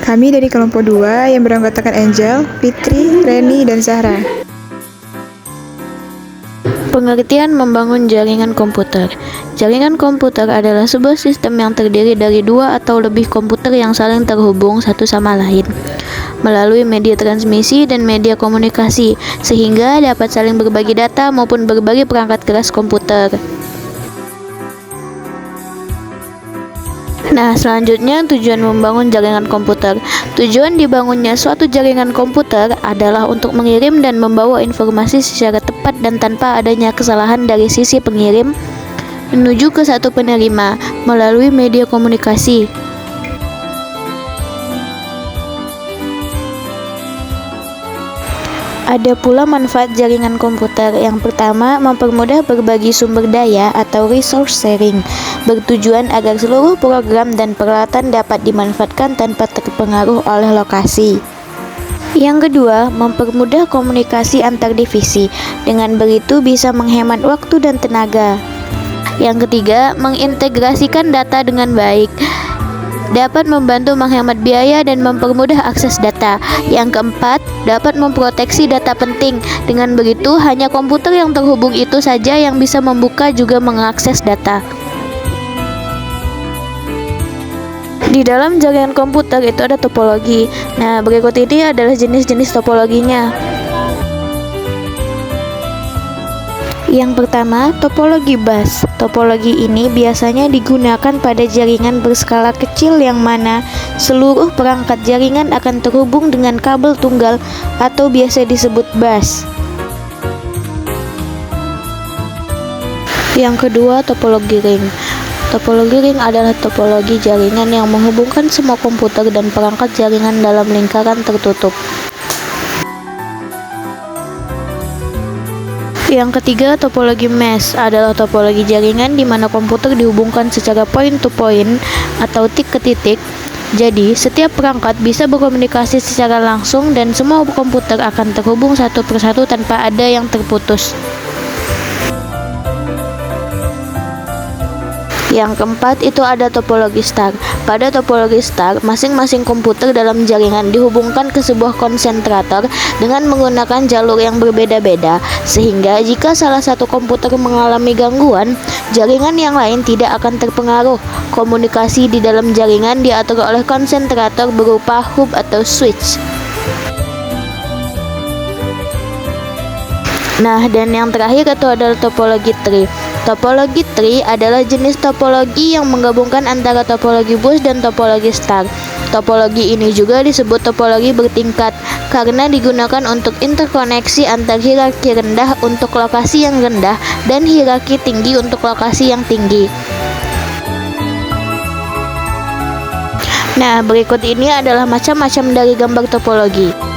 Kami dari kelompok 2 yang beranggotakan Angel, Fitri, Reni, dan Zahra. Pengertian membangun jaringan komputer. Jaringan komputer adalah sebuah sistem yang terdiri dari dua atau lebih komputer yang saling terhubung satu sama lain melalui media transmisi dan media komunikasi, sehingga dapat saling berbagi data maupun berbagi perangkat keras komputer. Nah, selanjutnya tujuan membangun jaringan komputer. Tujuan dibangunnya suatu jaringan komputer adalah untuk mengirim dan membawa informasi secara tepat dan tanpa adanya kesalahan dari sisi pengirim menuju ke satu penerima melalui media komunikasi. Ada pula manfaat jaringan komputer. Yang pertama, mempermudah berbagi sumber daya atau resource sharing, bertujuan agar seluruh program dan peralatan dapat dimanfaatkan tanpa terpengaruh oleh lokasi. Yang kedua, mempermudah komunikasi antar divisi. Dengan begitu bisa menghemat waktu dan tenaga. Yang ketiga, mengintegrasikan data dengan baik, dapat membantu menghemat biaya dan mempermudah akses data. Yang keempat, dapat memproteksi data penting. Dengan begitu, hanya komputer yang terhubung itu saja yang bisa membuka juga mengakses data. Di dalam jaringan komputer itu ada topologi. Nah, berikut ini adalah jenis-jenis topologinya. Yang pertama, topologi bus. Topologi ini biasanya digunakan pada jaringan berskala kecil yang mana seluruh perangkat jaringan akan terhubung dengan kabel tunggal atau biasa disebut bus. Yang kedua, topologi ring. Topologi ring adalah topologi jaringan yang menghubungkan semua komputer dan perangkat jaringan dalam lingkaran tertutup. Yang ketiga, topologi mesh adalah topologi jaringan di mana komputer dihubungkan secara point to point atau titik ke titik. Jadi, setiap perangkat bisa berkomunikasi secara langsung dan semua komputer akan terhubung satu persatu tanpa ada yang terputus. Yang keempat itu ada topologi star. Pada topologi star, masing-masing komputer dalam jaringan dihubungkan ke sebuah konsentrator dengan menggunakan jalur yang berbeda-beda, sehingga jika salah satu komputer mengalami gangguan, jaringan yang lain tidak akan terpengaruh. Komunikasi di dalam jaringan diatur oleh konsentrator berupa hub atau switch. Nah, dan yang terakhir itu adalah topologi tree. Topologi tree adalah jenis topologi yang menggabungkan antara topologi bus dan topologi star. Topologi ini juga disebut topologi bertingkat karena digunakan untuk interkoneksi antar hierarki rendah untuk lokasi yang rendah dan hierarki tinggi untuk lokasi yang tinggi. Nah, berikut ini adalah macam-macam dari gambar topologi.